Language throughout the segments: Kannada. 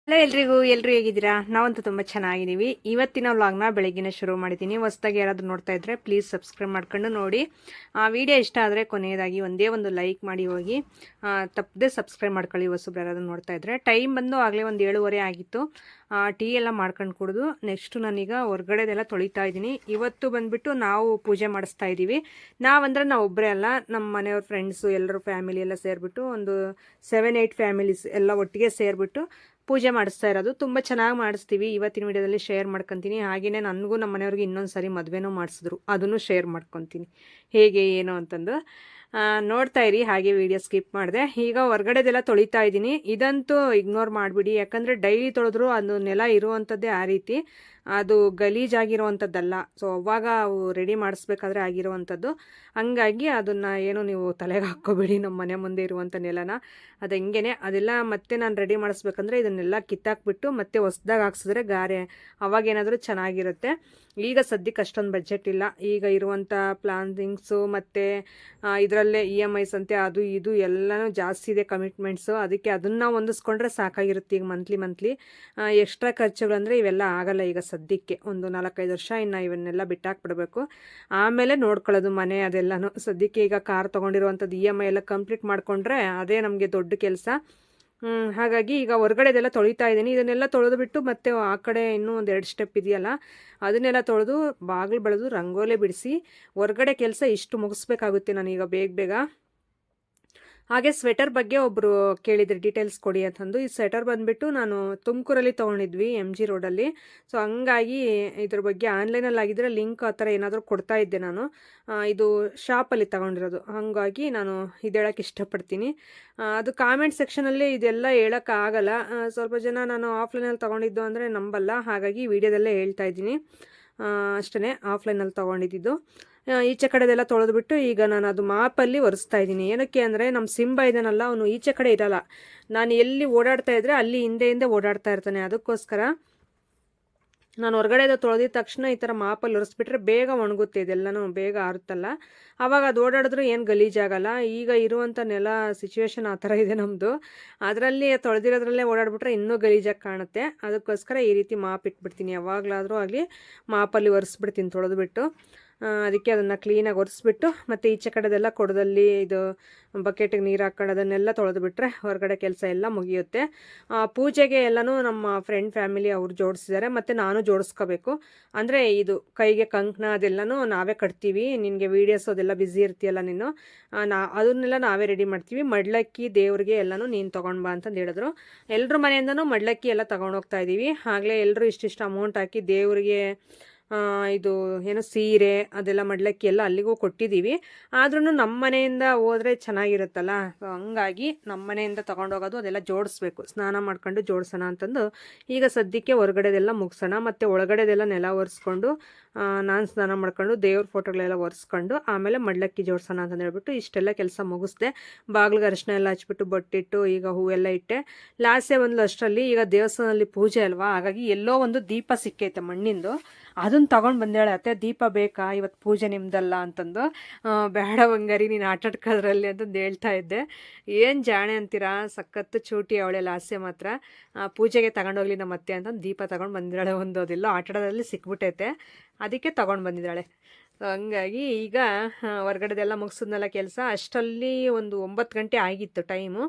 ಹಲೋ ಎಲ್ರು ಹೇಗಿದ್ದೀರಾ? ನಾವಂತೂ ತುಂಬ ಚೆನ್ನಾಗಿದ್ದೀವಿ. ಇವತ್ತಿನ ವ್ಲಾಗ್ನ ಬೆಳಗ್ಗಿನ ಶುರು ಮಾಡಿದ್ದೀನಿ. ಹೊಸದಾಗಿ ಯಾರಾದರೂ ನೋಡ್ತಾ ಇದ್ರೆ ಪ್ಲೀಸ್ ಸಬ್ಸ್ಕ್ರೈಬ್ ಮಾಡ್ಕೊಂಡು ನೋಡಿ. ವಿಡಿಯೋ ಇಷ್ಟ ಆದರೆ ಕೊನೆಯದಾಗಿ ಒಂದೇ ಒಂದು ಲೈಕ್ ಮಾಡಿ ಹೋಗಿ. ತಪ್ಪದೆ ಸಬ್ಸ್ಕ್ರೈಬ್ ಮಾಡ್ಕೊಳ್ಳಿ ಹೊಸಬ್ರು ಯಾರಾದರೂ ನೋಡ್ತಾ ಇದ್ರೆ. ಟೈಮ್ ಬಂದು ಆಗಲೇ ಒಂದು 7:30 ಆಗಿತ್ತು. ಟೀ ಎಲ್ಲ ಮಾಡ್ಕೊಂಡು ಕುಡಿದು ನೆಕ್ಸ್ಟು ನಾನೀಗ ಹೊರ್ಗಡೆದೆಲ್ಲ ತೊಳಿತಾ ಇದ್ದೀನಿ. ಇವತ್ತು ಬಂದುಬಿಟ್ಟು ನಾವು ಪೂಜೆ ಮಾಡಿಸ್ತಾ ಇದ್ದೀವಿ. ನಾವು ಒಬ್ಬರೇ ಅಲ್ಲ, ನಮ್ಮ ಮನೆಯವ್ರ ಫ್ರೆಂಡ್ಸು ಎಲ್ಲರೂ ಫ್ಯಾಮಿಲಿ ಎಲ್ಲ ಸೇರಿಬಿಟ್ಟು ಒಂದು 7-8 ಫ್ಯಾಮಿಲೀಸ್ ಎಲ್ಲ ಒಟ್ಟಿಗೆ ಸೇರಿಬಿಟ್ಟು ಪೂಜೆ ಮಾಡಿಸ್ತಾ ಇರೋದು. ತುಂಬ ಚೆನ್ನಾಗಿ ಮಾಡಿಸ್ತೀವಿ. ಇವತ್ತಿನ ವಿಡಿಯೋದಲ್ಲಿ ಶೇರ್ ಮಾಡ್ಕೊತೀನಿ. ಹಾಗೆಯೇ ನನಗೂ ನಮ್ಮ ಮನೆಯವ್ರಿಗೆ ಇನ್ನೊಂದು ಸಾರಿ ಮದುವೆನೂ ಮಾಡಿಸಿದ್ರು, ಅದನ್ನು ಶೇರ್ ಮಾಡ್ಕೊತೀನಿ ಹೇಗೆ ಏನು ಅಂತಂದು. ನೋಡ್ತಾ ಇರಿ, ಹಾಗೆ ವಿಡಿಯೋ ಸ್ಕಿಪ್ ಮಾಡಿದೆ. ಈಗ ಹೊರ್ಗಡೆದೆಲ್ಲ ತೊಳಿತಾ ಇದ್ದೀನಿ. ಇದಂತೂ ಇಗ್ನೋರ್ ಮಾಡಿಬಿಡಿ, ಯಾಕಂದರೆ ಡೈಲಿ ತೊಳೆದ್ರು ಅದು ನೆಲ ಇರುವಂಥದ್ದೇ ಆ ರೀತಿ, ಅದು ಗಲೀಜಾಗಿರುವಂಥದ್ದಲ್ಲ. ಸೊ ಅವಾಗ ಅವು ರೆಡಿ ಮಾಡಿಸ್ಬೇಕಾದ್ರೆ ಆಗಿರುವಂಥದ್ದು. ಹಂಗಾಗಿ ಅದನ್ನು ಏನು ನೀವು ತಲೆಗೆ ಹಾಕ್ಕೋಬೇಡಿ. ನಮ್ಮ ಮನೆ ಮುಂದೆ ಇರುವಂಥ ನೆಲನ ಅದು ಹೆಂಗೇನೆ ಅದೆಲ್ಲ ಮತ್ತೆ ನಾನು ರೆಡಿ ಮಾಡಿಸ್ಬೇಕಂದ್ರೆ ಇದನ್ನೆಲ್ಲ ಕಿತ್ತಾಕ್ಬಿಟ್ಟು ಮತ್ತೆ ಹೊಸ್ದಾಗಿ ಹಾಕ್ಸಿದ್ರೆ ಗಾರೆ ಅವಾಗೇನಾದರೂ ಚೆನ್ನಾಗಿರುತ್ತೆ. ಈಗ ಸದ್ಯಕ್ಕೆ ಅಷ್ಟೊಂದು ಬಜೆಟ್ ಇಲ್ಲ. ಈಗ ಇರುವಂಥ ಪ್ಲಾನಿಂಗ್ಸು ಮತ್ತು ಇದರಲ್ಲೇ EMIs ಅಂತೆ ಅದು ಇದು ಎಲ್ಲನೂ ಜಾಸ್ತಿ ಇದೆ ಕಮಿಟ್ಮೆಂಟ್ಸು. ಅದಕ್ಕೆ ಅದನ್ನು ಹೊಂದಿಸ್ಕೊಂಡ್ರೆ ಸಾಕಾಗಿರುತ್ತೆ. ಈಗ ಮಂತ್ಲಿ ಎಕ್ಸ್ಟ್ರಾ ಖರ್ಚುಗಳಂದರೆ ಇವೆಲ್ಲ ಆಗಲ್ಲ ಈಗ ಸದ್ಯಕ್ಕೆ. ಒಂದು 4-5 ವರ್ಷ ಇನ್ನು ಇವನ್ನೆಲ್ಲ ಬಿಟ್ಟಾಕ್ಬಿಡ್ಬೇಕು, ಆಮೇಲೆ ನೋಡ್ಕೊಳ್ಳೋದು ಮನೆ ಅದೆಲ್ಲನೂ. ಸದ್ಯಕ್ಕೆ ಈಗ ಕಾರ್ ತೊಗೊಂಡಿರುವಂಥದ್ದು EMI ಎಲ್ಲ ಕಂಪ್ಲೀಟ್ ಮಾಡಿಕೊಂಡ್ರೆ ಅದೇ ನಮಗೆ ದೊಡ್ಡ ಕೆಲಸ. ಹಾಗಾಗಿ ಈಗ ಹೊರ್ಗಡೆದೆಲ್ಲ ತೊಳಿತಾ ಇದ್ದೀನಿ. ಇದನ್ನೆಲ್ಲ ತೊಳೆದು ಬಿಟ್ಟು ಮತ್ತೆ ಆ ಕಡೆ ಇನ್ನೂ ಒಂದು 2 ಸ್ಟೆಪ್ ಇದೆಯಲ್ಲ, ಅದನ್ನೆಲ್ಲ ತೊಳೆದು ಬಾಗಿಲು ಬೆಳೆದು ರಂಗೋಲೆ ಬಿಡಿಸಿ ಹೊರ್ಗಡೆ ಕೆಲಸ ಇಷ್ಟು ಮುಗಿಸ್ಬೇಕಾಗುತ್ತೆ ನಾನೀಗ ಬೇಗ. ಹಾಗೆ ಸ್ವೆಟರ್ ಬಗ್ಗೆ ಒಬ್ಬರು ಕೇಳಿದ್ರು ಡೀಟೇಲ್ಸ್ ಕೊಡಿ ಅಂತಂದು. ಈ ಸ್ವೆಟರ್ ಬಂದುಬಿಟ್ಟು ನಾನು ತುಮಕೂರಲ್ಲಿ ತೊಗೊಂಡಿದ್ವಿ, MG ರೋಡಲ್ಲಿ. ಸೊ ಹಂಗಾಗಿ ಇದ್ರ ಬಗ್ಗೆ ಆನ್ಲೈನಲ್ಲಿ ಆಗಿದ್ರೆ ಲಿಂಕ್ ಆ ಥರ ಏನಾದರೂ ಕೊಡ್ತಾ ಇದ್ದೆ ನಾನು. ಇದು ಶಾಪಲ್ಲಿ ತೊಗೊಂಡಿರೋದು, ಹಾಗಾಗಿ ನಾನು ಇದು ಹೇಳೋಕ್ಕೆ ಇಷ್ಟಪಡ್ತೀನಿ. ಅದು ಕಾಮೆಂಟ್ ಸೆಕ್ಷನಲ್ಲಿ ಇದೆಲ್ಲ ಹೇಳೋಕ್ಕಾಗಲ್ಲ. ಸ್ವಲ್ಪ ಜನ ನಾನು ಆಫ್ಲೈನಲ್ಲಿ ತೊಗೊಂಡಿದ್ದು ಅಂದರೆ ನಂಬಲ್ಲ, ಹಾಗಾಗಿ ವಿಡಿಯೋದಲ್ಲೇ ಹೇಳ್ತಾ ಇದ್ದೀನಿ ಅಷ್ಟೇ. ಆಫ್ಲೈನಲ್ಲಿ ತೊಗೊಂಡಿದ್ದು ಈಚೆ ಕಡೆದೆಲ್ಲ ತೊಳೆದ್ಬಿಟ್ಟು ಈಗ ನಾನು ಅದು ಮಾಪಲ್ಲಿ ಒರೆಸ್ತಾ ಇದ್ದೀನಿ. ಏನಕ್ಕೆ ಅಂದರೆ ನಮ್ಮ ಸಿಂಬ ಇದ್ದಾನಲ್ಲ, ಅವನು ಈಚೆ ಕಡೆ ಇರಲ್ಲ. ನಾನು ಎಲ್ಲಿ ಓಡಾಡ್ತಾ ಇದ್ದರೆ ಅಲ್ಲಿ ಹಿಂದೆ ಓಡಾಡ್ತಾ ಇರ್ತಾನೆ. ಅದಕ್ಕೋಸ್ಕರ ನಾನು ಹೊರಗಡೆದು ತೊಳೆದಿದ ತಕ್ಷಣ ಈ ಥರ ಮಾಪಲ್ಲಿ ಒರೆಸ್ಬಿಟ್ರೆ ಬೇಗ ಒಣಗುತ್ತೆ, ಇದೆಲ್ಲನೂ ಬೇಗ ಆರುತ್ತಲ್ಲ. ಆವಾಗ ಅದು ಓಡಾಡಿದ್ರೂ ಏನು ಗಲೀಜಾಗಲ್ಲ. ಈಗ ಇರುವಂಥ ನೆಲ ಸಿಚುವೇಶನ್ ಆ ಥರ ಇದೆ ನಮ್ಮದು. ಅದರಲ್ಲಿ ತೊಳೆದಿರೋದ್ರಲ್ಲೇ ಓಡಾಡ್ಬಿಟ್ರೆ ಇನ್ನೂ ಗಲೀಜಾಗಿ ಕಾಣುತ್ತೆ. ಅದಕ್ಕೋಸ್ಕರ ಈ ರೀತಿ ಮಾಪ್ ಇಟ್ಬಿಡ್ತೀನಿ. ಯಾವಾಗಲಾದರೂ ಆಗಲಿ ಮಾಪಲ್ಲಿ ಒರೆಸ್ಬಿಡ್ತೀನಿ ತೊಳೆದ್ಬಿಟ್ಟು. ಅದಕ್ಕೆ ಅದನ್ನು ಕ್ಲೀನಾಗಿ ಒರೆಸ್ಬಿಟ್ಟು ಮತ್ತು ಈಚೆ ಕಡೆದೆಲ್ಲ ಕೊಡದಲ್ಲಿ ಇದು ಬಕೆಟಿಗೆ ನೀರು ಹಾಕೊಂಡು ಅದನ್ನೆಲ್ಲ ತೊಳೆದುಬಿಟ್ರೆ ಹೊರಗಡೆ ಕೆಲಸ ಎಲ್ಲ ಮುಗಿಯುತ್ತೆ. ಪೂಜೆಗೆ ಎಲ್ಲನೂ ನಮ್ಮ ಫ್ರೆಂಡ್ ಫ್ಯಾಮಿಲಿ ಅವ್ರು ಜೋಡಿಸಿದ್ದಾರೆ, ಮತ್ತು ನಾನು ಜೋಡಿಸ್ಕೋಬೇಕು. ಅಂದರೆ ಇದು ಕೈಗೆ ಕಂಕಣ ಅದೆಲ್ಲನೂ ನಾವೇ ಕಟ್ತೀವಿ. ನಿನಗೆ ವೀಡಿಯೋಸ್ ಅದೆಲ್ಲ ಬ್ಯುಸಿ ಇರ್ತೀಯಲ್ಲ ನೀನು, ಅದನ್ನೆಲ್ಲ ನಾವೇ ರೆಡಿ ಮಾಡ್ತೀವಿ. ಮಡ್ಲಕ್ಕಿ ದೇವ್ರಿಗೆ ಎಲ್ಲನೂ ನೀನು ತೊಗೊಂಡು ಬಾ ಅಂತಂದು ಹೇಳಿದ್ರು. ಎಲ್ಲರ ಮನೆಯಿಂದನೂ ಮಡ್ಲಕ್ಕಿ ಎಲ್ಲ ತೊಗೊಂಡೋಗ್ತಾ ಇದ್ದೀವಿ. ಆಗಲೇ ಎಲ್ಲರೂ ಇಷ್ಟಿಷ್ಟು ಅಮೌಂಟ್ ಹಾಕಿ ದೇವರಿಗೆ ಇದು ಏನು ಸೀರೆ ಅದೆಲ್ಲ ಮಡ್ಲಕ್ಕಿ ಎಲ್ಲ ಅಲ್ಲಿಗೂ ಕೊಟ್ಟಿದ್ದೀವಿ. ಆದ್ರೂ ನಮ್ಮ ಮನೆಯಿಂದ ಹೋದರೆ ಚೆನ್ನಾಗಿರುತ್ತಲ್ಲ, ಸೊ ಹಂಗಾಗಿ ನಮ್ಮ ಮನೆಯಿಂದ ತೊಗೊಂಡೋಗೋದು ಅದೆಲ್ಲ ಜೋಡಿಸ್ಬೇಕು. ಸ್ನಾನ ಮಾಡ್ಕೊಂಡು ಜೋಡಿಸೋಣ ಅಂತಂದು ಈಗ ಸದ್ಯಕ್ಕೆ ಹೊರಗಡೆದೆಲ್ಲ ಮುಗಿಸೋಣ. ಮತ್ತು ಒಳಗಡೆದೆಲ್ಲ ನೆಲ ಒರೆಸ್ಕೊಂಡು ನಾನು ಸ್ನಾನ ಮಾಡ್ಕೊಂಡು ದೇವ್ರ ಫೋಟೋಗಳೆಲ್ಲ ಒರೆಸ್ಕೊಂಡು ಆಮೇಲೆ ಮಡ್ಲಕ್ಕಿ ಜೋಡಿಸೋಣ ಅಂತಂದು ಹೇಳ್ಬಿಟ್ಟು ಇಷ್ಟೆಲ್ಲ ಕೆಲಸ ಮುಗಿಸ್ದೆ. ಬಾಗಿಲಿಗೆ ಅರಿಶಿನ ಎಲ್ಲ ಹಚ್ಬಿಟ್ಟು ಬೊಟ್ಟಿಟ್ಟು ಈಗ ಹೂವೆಲ್ಲ ಇಟ್ಟೆ. ಲಾಸ್ಟೇ ಒಂದು ಅಷ್ಟರಲ್ಲಿ ಈಗ ದೇವಸ್ಥಾನದಲ್ಲಿ ಪೂಜೆ ಅಲ್ವಾ, ಹಾಗಾಗಿ ಎಲ್ಲೋ ಒಂದು ದೀಪ ಸಿಕ್ಕೈತೆ ಮಣ್ಣಿಂದು. ಅದನ್ನು ತೊಗೊಂಡು ಬಂದೇಳೆ, ಅತ್ತೆ ದೀಪ ಬೇಕಾ ಇವತ್ತು ಪೂಜೆ ನಿಮ್ದಲ್ಲ ಅಂತಂದು. ಬೇಡ ಬಂಗಾರಿ ನೀನು ಆಟಾಡ್ಕೋದ್ರಲ್ಲಿ ಅಂತಂದು ಹೇಳ್ತಾ ಇದ್ದೆ. ಏನು ಜಾಣೆ ಅಂತೀರಾ, ಸಖತ್ತು ಚೂಟಿ ಅವಳೆ ಲಾಸ್ಯ ಮಾತ್ರ. ಪೂಜೆಗೆ ತಗೊಂಡೋಗ್ಲಿ ನಮ್ಮ ಅತ್ತೆ ಅಂತಂದು ದೀಪ ತೊಗೊಂಡು ಬಂದಿದ್ದಾಳೆ. ಒಂದು ಅದೆಲ್ಲೋ ಆಟಾಡೋದ್ರಲ್ಲಿ ಸಿಕ್ಬಿಟ್ಟೈತೆ, ಅದಕ್ಕೆ ತೊಗೊಂಡು ಬಂದಿದ್ದಾಳೆ. ಸೊ ಹಂಗಾಗಿ ಈಗ ಹೊರ್ಗಡೆದೆಲ್ಲ ಮುಗಿಸಿದ್ನಲ್ಲ ಕೆಲಸ. ಅಷ್ಟರಲ್ಲಿ ಒಂದು 9 ಗಂಟೆ ಆಗಿತ್ತು ಟೈಮು.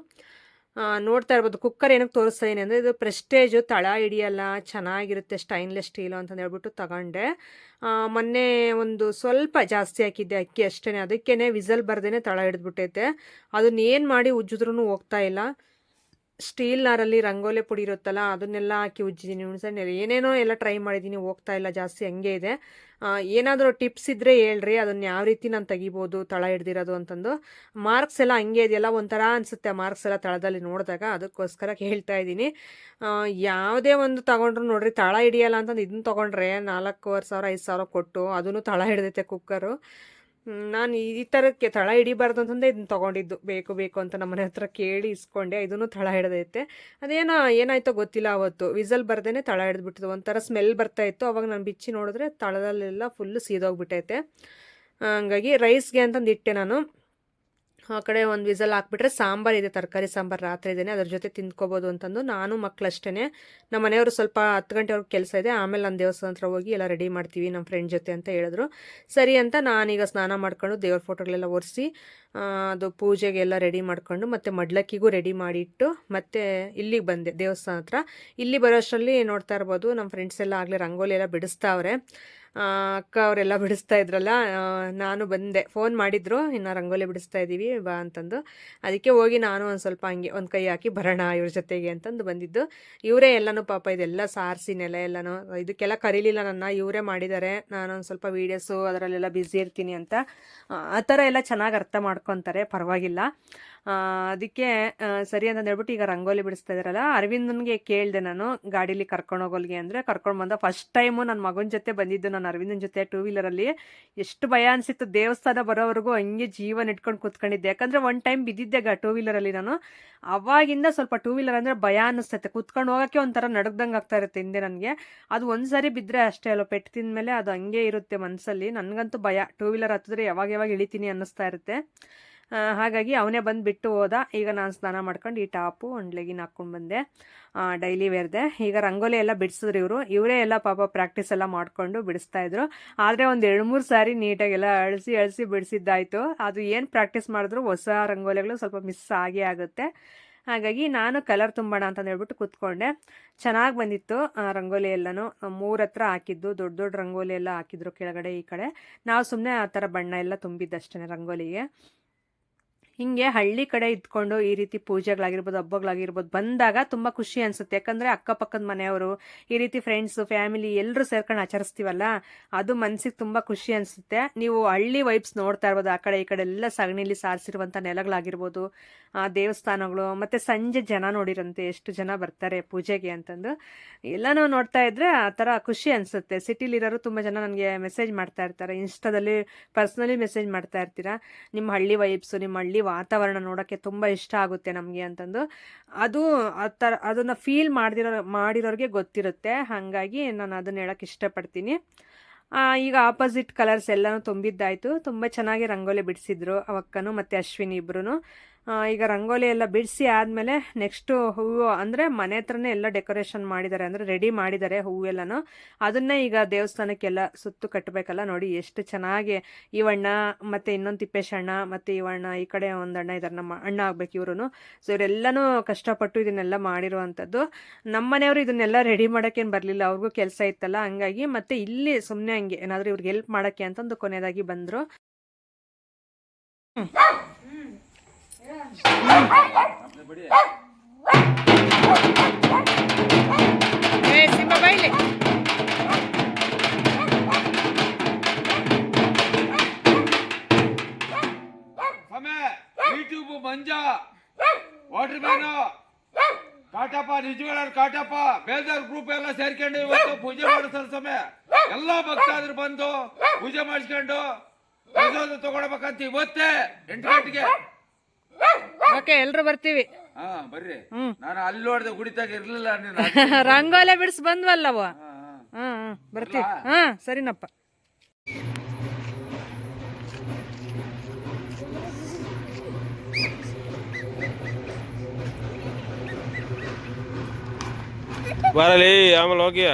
ನೋಡ್ತಾ ಇರ್ಬೋದು ಕುಕ್ಕರ್ ಏನಕ್ಕೆ ತೋರಿಸ್ತಾ ಇದೀನಿ ಅಂದರೆ ಇದು ಪ್ರೆಸ್ಟೇಜು, ತಳ ಹಿಡಿಯಲ್ಲ, ಚೆನ್ನಾಗಿರುತ್ತೆ, ಸ್ಟೈನ್ಲೆಸ್ ಸ್ಟೀಲು ಅಂತಂದು ಹೇಳ್ಬಿಟ್ಟು ತಗೊಂಡೆ. ಮೊನ್ನೆ ಒಂದು ಸ್ವಲ್ಪ ಜಾಸ್ತಿ ಹಾಕಿದ್ದೆ ಅಕ್ಕಿ ಅಷ್ಟೇ, ಅದಕ್ಕೇ ವಿಸಲ್ ಬರ್ದೇ ತಳ ಹಿಡಿದ್ಬಿಟ್ಟೈತೆ. ಅದನ್ನೇನು ಮಾಡಿ ಉಜ್ಜಿದ್ರೂ ಹೋಗ್ತಾ ಇಲ್ಲ. ಸ್ಟೀಲ್ ನಾರಲ್ಲಿ ರಂಗೋಲೆ ಪುಡಿ ಇರುತ್ತಲ್ಲ ಅದನ್ನೆಲ್ಲ ಹಾಕಿ ಉಜ್ಜಿದ್ದೀನಿ. ಹುಣಸೆಹಣ್ಣು ಏನೇನೋ ಎಲ್ಲ ಟ್ರೈ ಮಾಡಿದ್ದೀನಿ, ಹೋಗ್ತಾ ಇಲ್ಲ, ಜಾಸ್ತಿ ಹಂಗೆ ಇದೆ. ಏನಾದರೂ ಟಿಪ್ಸ್ ಇದ್ದರೆ ಹೇಳ್ರಿ, ಅದನ್ನು ಯಾವ ರೀತಿ ನಾನು ತೆಗಿಬೋದು ತಳ ಹಿಡ್ದಿರೋದು ಅಂತಂದು. ಮಾರ್ಕ್ಸ್ ಎಲ್ಲ ಹಂಗೆ ಇದೆಯಲ್ಲ, ಒಂಥರ ಅನಿಸುತ್ತೆ ಮಾರ್ಕ್ಸ್ ಎಲ್ಲ ತಳದಲ್ಲಿ ನೋಡಿದಾಗ, ಅದಕ್ಕೋಸ್ಕರ ಹೇಳ್ತಾ ಇದ್ದೀನಿ. ಯಾವುದೇ ಒಂದು ತೊಗೊಂಡ್ರು ನೋಡಿರಿ ತಳ ಹಿಡಿಯಲ್ಲ ಅಂತಂದು ಇದನ್ನು ತೊಗೊಂಡ್ರೆ 4,500 ಕೊಟ್ಟು ಅದನ್ನು ತಳ ಹಿಡ್ದೈತೆ ಕುಕ್ಕರು. ನಾನು ಈ ಥರಕ್ಕೆ ತಳ ಹಿಡಿಬಾರ್ದು ಅಂತಂದೇ ಇದನ್ನು ತೊಗೊಂಡಿದ್ದು, ಬೇಕು ಅಂತ ನಮ್ಮ ಮನೆ ಹತ್ರ ಕೇಳಿ ಇಸ್ಕೊಂಡೆ. ಇದನ್ನು ತಳ ಹಿಡ್ದೈತೆ. ಅದೇನೋ ಏನಾಯ್ತೋ ಗೊತ್ತಿಲ್ಲ, ಅವತ್ತು ವಿಸಲ್ ಬರ್ದೇ ತಳ ಹಿಡಿದ್ಬಿಟ್ಟಿದ್ದು, ಒಂಥರ ಸ್ಮೆಲ್ ಬರ್ತಾಯಿತ್ತು. ಅವಾಗ ನಾನು ಬಿಚ್ಚಿ ನೋಡಿದ್ರೆ ತಳದಲ್ಲೆಲ್ಲ ಫುಲ್ಲು ಸೀದೋಗ್ಬಿಟ್ಟೈತೆ. ಹಂಗಾಗಿ ರೈಸ್ಗೆ ಅಂತಂದು ಇಟ್ಟೆ ನಾನು. ಆ ಕಡೆ ಒಂದು ವಿಸಲ್ ಹಾಕ್ಬಿಟ್ರೆ ಸಾಂಬಾರು ಇದೆ, ತರಕಾರಿ ಸಾಂಬಾರು ರಾತ್ರಿ ಇದ್ದೇನೆ, ಅದ್ರ ಜೊತೆ ತಿಂದ್ಕೋಬೋದು ಅಂತಂದು ನಾನು ಮಕ್ಕಳಷ್ಟೇ. ನಮ್ಮ ಮನೆಯವರು ಸ್ವಲ್ಪ 10 ಗಂಟೆವರೆಗೆ ಕೆಲಸ ಇದೆ, ಆಮೇಲೆ ನಾನು ದೇವಸ್ಥಾನ ಹತ್ರ ಹೋಗಿ ಎಲ್ಲ ರೆಡಿ ಮಾಡ್ತೀವಿ ನಮ್ಮ ಫ್ರೆಂಡ್ ಜೊತೆ ಅಂತ ಹೇಳಿದ್ರು. ಸರಿ ಅಂತ ನಾನೀಗ ಸ್ನಾನ ಮಾಡ್ಕೊಂಡು ದೇವ್ರ ಫೋಟೋಗಳೆಲ್ಲ ಒರೆಸಿ ಅದು ಪೂಜೆಗೆಲ್ಲ ರೆಡಿ ಮಾಡ್ಕೊಂಡು ಮತ್ತು ಮಡ್ಲಕ್ಕಿಗೂ ರೆಡಿ ಮಾಡಿಟ್ಟು ಮತ್ತೆ ಇಲ್ಲಿಗೆ ಬಂದೆ ದೇವಸ್ಥಾನ ಹತ್ರ. ಇಲ್ಲಿ ಬರೋಷ್ಟರಲ್ಲಿ ನೋಡ್ತಾ ಇರ್ಬೋದು ನಮ್ಮ ಫ್ರೆಂಡ್ಸ್ ಎಲ್ಲ ಆಗಲೇ ರಂಗೋಲಿ ಎಲ್ಲ ಬಿಡಿಸ್ತಾವ್ರೆ. ಅಕ್ಕ ಅವರೆಲ್ಲ ಬಿಡಿಸ್ತಾ ಇದ್ರಲ್ಲ, ನಾನು ಬಂದೆ, ಫೋನ್ ಮಾಡಿದ್ರು ಇನ್ನು ರಂಗೋಲಿ ಬಿಡಿಸ್ತಾ ಇದ್ದೀವಿ ಬಾ ಅಂತಂದು. ಅದಕ್ಕೆ ಹೋಗಿ ನಾನು ಒಂದು ಸ್ವಲ್ಪ ಹಂಗೆ ಒಂದು ಕೈ ಹಾಕಿ ಬರೋಣ ಇವ್ರ ಜೊತೆಗೆ ಅಂತಂದು ಬಂದಿದ್ದು. ಇವರೇ ಎಲ್ಲನೂ ಪಾಪ ಇದೆಲ್ಲ ಸಾರಿಸಿ ನೆಲ ಎಲ್ಲನೂ ಇದಕ್ಕೆಲ್ಲ ಕರೀಲಿಲ್ಲ ನನ್ನ, ಇವರೇ ಮಾಡಿದ್ದಾರೆ. ನಾನೊಂದು ಸ್ವಲ್ಪ ವೀಡಿಯೋಸು ಅದರಲ್ಲೆಲ್ಲ ಬ್ಯುಸಿ ಇರ್ತೀನಿ ಅಂತ ಆ ಥರ ಎಲ್ಲ ಚೆನ್ನಾಗಿ ಅರ್ಥ ಮಾಡ್ಕೊತಾರೆ, ಪರವಾಗಿಲ್ಲ. ಅದಕ್ಕೆ ಸರಿ ಅಂತ ಹೇಳ್ಬಿಟ್ಟು ಈಗ ರಂಗೋಲಿ ಬಿಡಿಸ್ತಾ ಇದ್ದಾರಲ್ಲ, ಅರವಿಂದನ್ಗೆ ಕೇಳಿದೆ ನಾನು ಗಾಡೀಲಿ ಕರ್ಕೊಂಡು ಹೋಗೋಲ್ಗೆ ಅಂದರೆ ಕರ್ಕೊಂಡು ಬಂದ. ಫಸ್ಟ್ ಟೈಮು ನನ್ನ ಮಗನ ಜೊತೆ ಬಂದಿದ್ದು ನಾನು ಅರವಿಂದನ ಜೊತೆ 2 ವೀಲರಲ್ಲಿ. ಎಷ್ಟು ಭಯ ಅನಿಸಿತ್ತು, ದೇವಸ್ಥಾನ ಬರೋವರೆಗೂ ಹಂಗೆ ಜೀವನ ಇಟ್ಕೊಂಡು ಕೂತ್ಕೊಂಡಿದ್ದೆ. ಯಾಕಂದರೆ ಒನ್ ಟೈಮ್ ಬಿದ್ದಿದ್ದೆ 2 ವೀಲರಲ್ಲಿ ನಾನು. ಅವಾಗಿಂದ ಸ್ವಲ್ಪ 2 ವೀಲರ್ ಅಂದರೆ ಭಯ ಅನ್ನಿಸ್ತೈತೆ, ಕೂತ್ಕೊಂಡು ಹೋಗೋಕ್ಕೆ ಒಂಥರ ನಡಗ್ದಂಗೆ ಆಗ್ತಾ ಇರುತ್ತೆ ಹಿಂದೆ ನನಗೆ. ಅದು ಒಂದು ಸಾರಿ ಬಿದ್ದರೆ ಅಷ್ಟೇ ಅಲ್ಲ, ಪೆಟ್ಟು ತಿಂದಮೇಲೆ ಅದು ಹಂಗೆ ಇರುತ್ತೆ ಮನಸ್ಸಲ್ಲಿ. ನನಗಂತೂ ಭಯ, 2 ವೀಲರ್ ಹತ್ತಿದ್ರೆ ಯಾವಾಗ ಇಳಿತೀನಿ ಅನ್ನಿಸ್ತಾ ಇರುತ್ತೆ. ಹಾಗಾಗಿ ಅವನೇ ಬಂದು ಬಿಟ್ಟು ಹೋದ. ಈಗ ನಾನು ಸ್ನಾನ ಮಾಡ್ಕೊಂಡು ಈ ಟಾಪು ಒಂದು ಲೆಗಿನ್ ಹಾಕ್ಕೊಂಡು ಬಂದೆ, ಡೈಲಿ ವೇರ್ದೆ. ಈಗ ರಂಗೋಲಿ ಎಲ್ಲ ಬಿಡಿಸಿದ್ರು ಇವರೇ ಎಲ್ಲ ಪಾಪ ಪ್ರಾಕ್ಟೀಸ್ ಎಲ್ಲ ಮಾಡಿಕೊಂಡು ಬಿಡಿಸ್ತಾಯಿದ್ರು. ಆದರೆ ಒಂದು 2-3 ಸಾರಿ ನೀಟಾಗೆಲ್ಲ ಅಳಿಸಿ ಬಿಡಿಸಿದ್ದಾಯಿತು. ಅದು ಏನು ಪ್ರಾಕ್ಟೀಸ್ ಮಾಡಿದ್ರು ಹೊಸ ರಂಗೋಲಿಗಳು ಸ್ವಲ್ಪ ಮಿಸ್ ಆಗೇ ಆಗುತ್ತೆ. ಹಾಗಾಗಿ ನಾನು ಕಲರ್ ತುಂಬೋಣ ಅಂತ ಹೇಳ್ಬಿಟ್ಟು ಕೂತ್ಕೊಂಡೆ. ಚೆನ್ನಾಗಿ ಬಂದಿತ್ತು ರಂಗೋಲಿ ಎಲ್ಲನೂ. 3 ಹತ್ರ ಹಾಕಿದ್ದು, ದೊಡ್ಡ ದೊಡ್ಡ ರಂಗೋಲಿ ಎಲ್ಲ ಹಾಕಿದ್ರು ಕೆಳಗಡೆ ಈ ಕಡೆ. ನಾವು ಸುಮ್ಮನೆ ಆ ಥರ ಬಣ್ಣ ಎಲ್ಲ ತುಂಬಿದ್ದಷ್ಟೇ ರಂಗೋಲಿಗೆ. ಹಿಂಗೆ ಹಳ್ಳಿ ಕಡೆ ಇದ್ಕೊಂಡು ಈ ರೀತಿ ಪೂಜೆಗಳಾಗಿರ್ಬೋದು, ಹಬ್ಬಗಳಾಗಿರ್ಬೋದು ಬಂದಾಗ ತುಂಬ ಖುಷಿ ಅನಿಸುತ್ತೆ. ಯಾಕಂದರೆ ಅಕ್ಕಪಕ್ಕದ ಮನೆಯವರು, ಈ ರೀತಿ ಫ್ರೆಂಡ್ಸು, ಫ್ಯಾಮಿಲಿ ಎಲ್ಲರೂ ಸೇರ್ಕೊಂಡು ಆಚರಿಸ್ತೀವಲ್ಲ, ಅದು ಮನಸ್ಸಿಗೆ ತುಂಬ ಖುಷಿ ಅನಿಸುತ್ತೆ. ನೀವು ಹಳ್ಳಿ ವೈಬ್ಸ್ ನೋಡ್ತಾ ಇರ್ಬೋದು, ಆ ಕಡೆ ಈ ಕಡೆ ಎಲ್ಲ ಸಗಣಿಲಿ ಸಾರಿಸಿರುವಂಥ ನೆಲಗಳಾಗಿರ್ಬೋದು, ದೇವಸ್ಥಾನಗಳು, ಮತ್ತು ಸಂಜೆ ಜನ ನೋಡಿರಂತೆ ಎಷ್ಟು ಜನ ಬರ್ತಾರೆ ಪೂಜೆಗೆ ಅಂತಂದು ಎಲ್ಲನೂ ನೋಡ್ತಾ ಇದ್ದರೆ ಆ ಥರ ಖುಷಿ ಅನಿಸುತ್ತೆ. ಸಿಟಿಲಿರೋರು ತುಂಬ ಜನ ನನಗೆ ಮೆಸೇಜ್ ಮಾಡ್ತಾ ಇರ್ತಾರೆ, ಇನ್ಸ್ಟಾದಲ್ಲಿ ಪರ್ಸ್ನಲಿ ಮೆಸೇಜ್ ಮಾಡ್ತಾ ಇರ್ತೀರಾ, ನಿಮ್ಮ ಹಳ್ಳಿ ವೈಬ್ಸು, ನಿಮ್ಮ ಹಳ್ಳಿ ವಾತಾವರಣ ನೋಡೋಕ್ಕೆ ತುಂಬ ಇಷ್ಟ ಆಗುತ್ತೆ ನಮಗೆ ಅಂತಂದು. ಅದು ಆ ಥರ ಅದನ್ನು ಫೀಲ್ ಮಾಡಿರೋರಿಗೆ ಗೊತ್ತಿರುತ್ತೆ. ಹಾಗಾಗಿ ನಾನು ಅದನ್ನು ಹೇಳೋಕ್ಕೆ ಇಷ್ಟಪಡ್ತೀನಿ. ಈಗ ಆಪೋಸಿಟ್ ಕಲರ್ಸ್ ಎಲ್ಲನೂ ತುಂಬಿದ್ದಾಯಿತು. ತುಂಬ ಚೆನ್ನಾಗಿ ರಂಗೋಲಿ ಬಿಡಿಸಿದ್ರು ಅವಕ್ಕನು ಮತ್ತು ಅಶ್ವಿನಿ ಇಬ್ಬರೂ. ಈಗ ರಂಗೋಲಿ ಎಲ್ಲ ಬಿಡಿಸಿ ಆದಮೇಲೆ ನೆಕ್ಸ್ಟು ಹೂವು ಅಂದರೆ ಮನೆ ಹತ್ರನೇ ಎಲ್ಲ ಡೆಕೋರೇಷನ್ ಮಾಡಿದ್ದಾರೆ, ಅಂದರೆ ರೆಡಿ ಮಾಡಿದ್ದಾರೆ ಹೂವೆಲ್ಲನೂ. ಅದನ್ನೇ ಈಗ ದೇವಸ್ಥಾನಕ್ಕೆಲ್ಲ ಸುತ್ತು ಕಟ್ಟಬೇಕಲ್ಲ. ನೋಡಿ ಎಷ್ಟು ಚೆನ್ನಾಗಿ ಇವಣ್ಣ ಮತ್ತು ಇನ್ನೊಂದು ತಿಪ್ಪೇಶ್ ಅಣ್ಣ ಮತ್ತು ಇವಣ್ಣ, ಈ ಕಡೆ ಒಂದು ಅಣ್ಣ ಇದ್ದಾರೆ, ನಮ್ಮ ಅಣ್ಣ ಆಗ್ಬೇಕು ಇವರು. ಸೊ ಇವರೆಲ್ಲನೂ ಕಷ್ಟಪಟ್ಟು ಇದನ್ನೆಲ್ಲ ಮಾಡಿರುವಂಥದ್ದು. ನಮ್ಮ ಮನೆಯವರು ಇದನ್ನೆಲ್ಲ ರೆಡಿ ಮಾಡೋಕ್ಕೇನು ಬರಲಿಲ್ಲ, ಅವ್ರಿಗೂ ಕೆಲಸ ಇತ್ತಲ್ಲ, ಹಂಗಾಗಿ ಮತ್ತು ಇಲ್ಲಿ ಸುಮ್ಮನೆ ಹಂಗೆ ಏನಾದರೂ ಇವ್ರಿಗೆ ಹೆಲ್ಪ್ ಮಾಡೋಕ್ಕೆ ಅಂತಂದು ಕೊನೆಯದಾಗಿ ಬಂದರು. ಸಿಂಬ ಬೈಲಿ ಯೂಟ್ಯೂಬ್ ಮಂಜ ವಾಟರ್ ಮ್ಯಾನ್ ಕಾಟಪ್ಪ, ನಿಜವಾಳ ಕಾಟಪ್ಪ, ಬೇಜಾರ್ ಗ್ರೂಪ್ ಎಲ್ಲ ಸೇರ್ಕೊಂಡು ಇವತ್ತು ಪೂಜೆ ಮಾಡಿಸೋ ಸಮಯ ಎಲ್ಲ ಭಕ್ತಾದ್ರು ಬಂದು ಪೂಜೆ ಮಾಡಿಸ್ಕೊಂಡು ಪ್ರಸಾದ ತಗೊಳ್ಬೇಕಂತ ಇವತ್ತೇ 8 ಗಂಟೆಗೆ. ಓಕೆ, ಎಲ್ರು ಬರ್ತೀವಿ. ಹಾ ಬರ್ರಿ. ನಾನು ಅಲ್ಲಿ ನೋಡ್ದೆ ಗುಡಿತಾಗ ಇರ್ಲಿಲ್ಲ, ರಂಗೋಲೆ ಬಿಡಿಸ್ ಬಂದ್ವಲ್ಲವ. ಬರ್ತೀವಿ. ಸರಿನಪ್ಪ. ಬರಲಿ ಆಮೇಲೆ ಹೋಗಿ.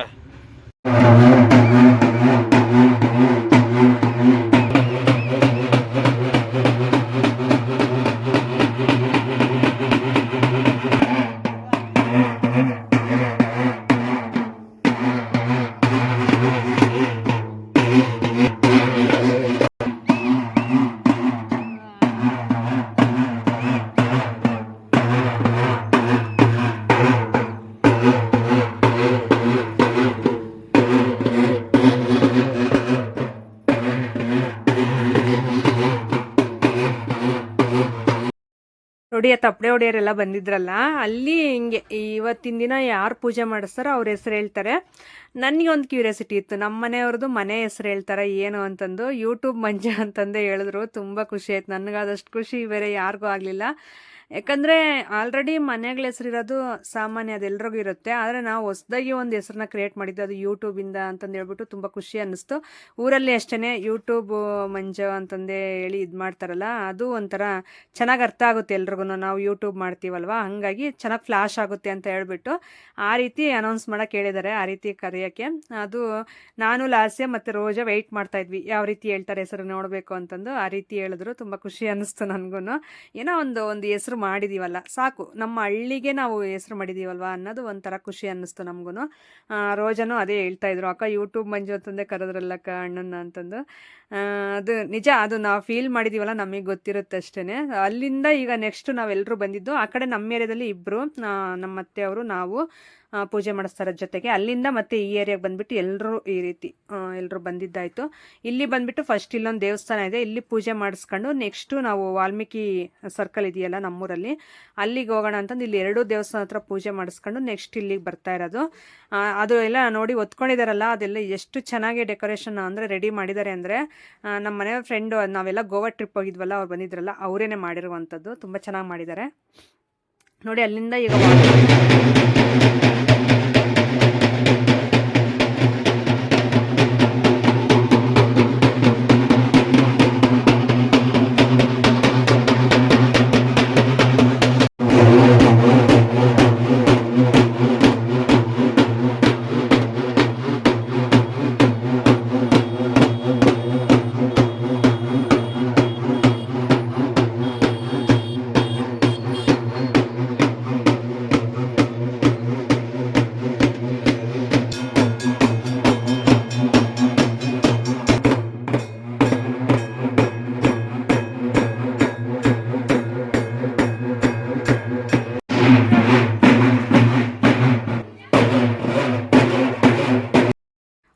ನೋಡಿ, ತಪ್ಪಡೆ ಹೊಡೆಯೋರೆಲ್ಲ ಬಂದಿದ್ರಲ್ಲ, ಅಲ್ಲಿ ಹಿಂಗೆ ಇವತ್ತಿನ ದಿನ ಯಾರು ಪೂಜೆ ಮಾಡಿಸ್ತಾರೋ ಅವ್ರ ಹೆಸರು ಹೇಳ್ತಾರೆ. ನನಗೆ ಒಂದು ಕ್ಯೂರಿಯಾಸಿಟಿ ಇತ್ತು, ನಮ್ಮ ಮನೆಯವ್ರದ್ದು ಮನೆ ಹೆಸರು ಹೇಳ್ತಾರೆ ಏನು ಅಂತಂದು. ಯೂಟ್ಯೂಬ್ ಮಂಜ ಅಂತಂದೇ ಹೇಳಿದ್ರು. ತುಂಬ ಖುಷಿ ಆಯ್ತು ನನಗಾದಷ್ಟು ಖುಷಿ ಬೇರೆ ಯಾರಿಗೂ ಆಗಲಿಲ್ಲ. ಯಾಕಂದರೆ ಆಲ್ರೆಡಿ ಮನೆಗಳ ಹೆಸರಿರೋದು ಸಾಮಾನ್ಯ, ಅದು ಎಲ್ರಿಗೂ ಇರುತ್ತೆ. ಆದರೆ ನಾವು ಹೊಸದಾಗಿ ಒಂದು ಹೆಸರನ್ನ ಕ್ರಿಯೇಟ್ ಮಾಡಿದ್ದು, ಅದು ಯೂಟ್ಯೂಬಿಂದ ಅಂತಂದು ಹೇಳ್ಬಿಟ್ಟು ತುಂಬ ಖುಷಿ ಅನ್ನಿಸ್ತು. ಊರಲ್ಲಿ ಅಷ್ಟೇ ಯೂಟ್ಯೂಬ್ ಮಂಜು ಅಂತಂದೇ ಹೇಳಿ ಇದು ಮಾಡ್ತಾರಲ್ಲ, ಅದು ಒಂಥರ ಚೆನ್ನಾಗಿ ಅರ್ಥ ಆಗುತ್ತೆ ಎಲ್ರಿಗೂ. ನಾವು ಯೂಟ್ಯೂಬ್ ಮಾಡ್ತೀವಲ್ವ, ಹಾಗಾಗಿ ಚೆನ್ನಾಗಿ ಫ್ಲಾಶ್ ಆಗುತ್ತೆ ಅಂತ ಹೇಳ್ಬಿಟ್ಟು ಆ ರೀತಿ ಅನೌನ್ಸ್ ಮಾಡೋಕ್ಕೆ ಹೇಳಿದ್ದಾರೆ, ಆ ರೀತಿ ಕರೆಯೋಕ್ಕೆ. ಅದು ನಾನು ಲಾಸ್ಯ ಮತ್ತು ರೋಜಾ ವೆಯ್ಟ್ ಮಾಡ್ತಾಯಿದ್ವಿ, ಯಾವ ರೀತಿ ಹೇಳ್ತಾರೆ ಹೆಸರು ನೋಡಬೇಕು ಅಂತಂದು. ಆ ರೀತಿ ಹೇಳಿದ್ರು, ತುಂಬ ಖುಷಿ ಅನ್ನಿಸ್ತು ನನಗೂ. ಏನೋ ಒಂದು ಹೆಸರು ಮಾಡಿದೀವಲ್ಲ ಸಾಕು, ನಮ್ಮ ಹಳ್ಳಿಗೆ ನಾವು ಹೆಸರು ಮಾಡಿದೀವಲ್ವ ಅನ್ನೋದು ಒಂಥರ ಖುಷಿ ಅನ್ನಿಸ್ತು ನಮಗೂ. ರೋಜಾನು ಅದೇ ಹೇಳ್ತಾಯಿದ್ರು, ಅಕ್ಕ ಯೂಟ್ಯೂಬ್ ಮಂಜು ಅಂತಂದೇ ಕರೆದ್ರಲ್ಲಕ್ಕ ಅಣ್ಣನ ಅಂತಂದು. ಅದು ನಿಜ, ಅದು ನಾವು ಫೀಲ್ ಮಾಡಿದೀವಲ್ಲ ನಮಗೆ ಗೊತ್ತಿರುತ್ತೆ ಅಷ್ಟೇ. ಅಲ್ಲಿಂದ ಈಗ ನೆಕ್ಸ್ಟ್ ನಾವೆಲ್ಲರೂ ಬಂದಿದ್ದು ಆ ಕಡೆ ನಮ್ಮ ಏರಿಯಾದಲ್ಲಿ ಇಬ್ಬರು, ನಮ್ಮ ಅತ್ತೆಯವರು ನಾವು ಪೂಜೆ ಮಾಡಿಸ್ತಾರ ಜೊತೆಗೆ. ಅಲ್ಲಿಂದ ಮತ್ತೆ ಈ ಏರಿಯಾಗೆ ಬಂದುಬಿಟ್ಟು ಎಲ್ಲರೂ ಈ ರೀತಿ ಎಲ್ಲರೂ ಬಂದಿದ್ದಾಯಿತು. ಇಲ್ಲಿ ಬಂದುಬಿಟ್ಟು ಫಸ್ಟ್ ಇಲ್ಲೊಂದು ದೇವಸ್ಥಾನ ಇದೆ, ಇಲ್ಲಿ ಪೂಜೆ ಮಾಡಿಸ್ಕೊಂಡು ನೆಕ್ಸ್ಟು ನಾವು ವಾಲ್ಮೀಕಿ ಸರ್ಕಲ್ ಇದೆಯಲ್ಲ ನಮ್ಮೂರಲ್ಲಿ, ಅಲ್ಲಿಗೆ ಹೋಗೋಣ ಅಂತಂದು ಇಲ್ಲಿ 2 ದೇವಸ್ಥಾನ ಹತ್ರ ಪೂಜೆ ಮಾಡಿಸ್ಕೊಂಡು ನೆಕ್ಸ್ಟ್ ಇಲ್ಲಿಗೆ ಬರ್ತಾ ಇರೋದು. ಅದು ಎಲ್ಲ ನೋಡಿ ಒತ್ಕೊಂಡಿದ್ದಾರಲ್ಲ, ಅದೆಲ್ಲ ಎಷ್ಟು ಚೆನ್ನಾಗಿ ಡೆಕೋರೇಷನ್ ಅಂದರೆ ರೆಡಿ ಮಾಡಿದ್ದಾರೆ ಅಂದರೆ, ನಮ್ಮ ಮನೆ ಫ್ರೆಂಡು ನಾವೆಲ್ಲ ಗೋವಾ ಟ್ರಿಪ್ ಹೋಗಿದ್ವಲ್ಲ, ಅವ್ರು ಬಂದಿದ್ರಲ್ಲ, ಅವರೇನೆ ಮಾಡಿರುವಂಥದ್ದು. ತುಂಬ ಚೆನ್ನಾಗಿ ಮಾಡಿದ್ದಾರೆ ನೋಡಿ. ಅಲ್ಲಿಂದ ಈಗ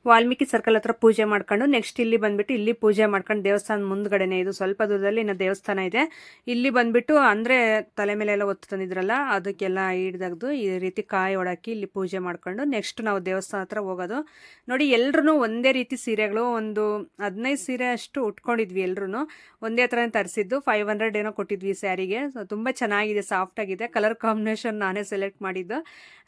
ವಾಲ್ಮೀಕಿ ಸರ್ಕಲ್ ಹತ್ರ ಪೂಜೆ ಮಾಡ್ಕೊಂಡು ನೆಕ್ಸ್ಟ್ ಇಲ್ಲಿ ಬಂದ್ಬಿಟ್ಟು ಇಲ್ಲಿ ಪೂಜೆ ಮಾಡ್ಕೊಂಡು, ದೇವಸ್ಥಾನ ಮುಂದ್ಗಡೆನೆ ಇದು, ಸ್ವಲ್ಪ ದೂರದಲ್ಲಿ ಇನ್ನು ದೇವಸ್ಥಾನ ಇದೆ. ಇಲ್ಲಿ ಬಂದ್ಬಿಟ್ಟು ಅಂದರೆ ತಲೆ ಮೇಲೆ ಎಲ್ಲ ಒತ್ತು ತಂದಿದ್ರಲ್ಲ, ಅದಕ್ಕೆಲ್ಲ ಹಿಡ್ದಾಗ್ದು ಈ ರೀತಿ ಕಾಯಿ ಒಡಾಕಿ ಇಲ್ಲಿ ಪೂಜೆ ಮಾಡ್ಕೊಂಡು ನೆಕ್ಸ್ಟ್ ನಾವು ದೇವಸ್ಥಾನ ಹತ್ರ ಹೋಗೋದು. ನೋಡಿ ಎಲ್ರೂ ಒಂದೇ ರೀತಿ ಸೀರೆಗಳು, ಒಂದು 15 ಸೀರೆ ಅಷ್ಟು ಉಟ್ಕೊಂಡಿದ್ವಿ ಎಲ್ರೂ. ಒಂದೇ ಥರ ತರಿಸಿದ್ದು, 500 ಏನೋ ಕೊಟ್ಟಿದ್ವಿ ಸ್ಯಾರಿಗೆ. ತುಂಬ ಚೆನ್ನಾಗಿದೆ, ಸಾಫ್ಟಾಗಿದೆ. ಕಲರ್ ಕಾಂಬಿನೇಷನ್ ನಾನೇ ಸೆಲೆಕ್ಟ್ ಮಾಡಿದ್ದು,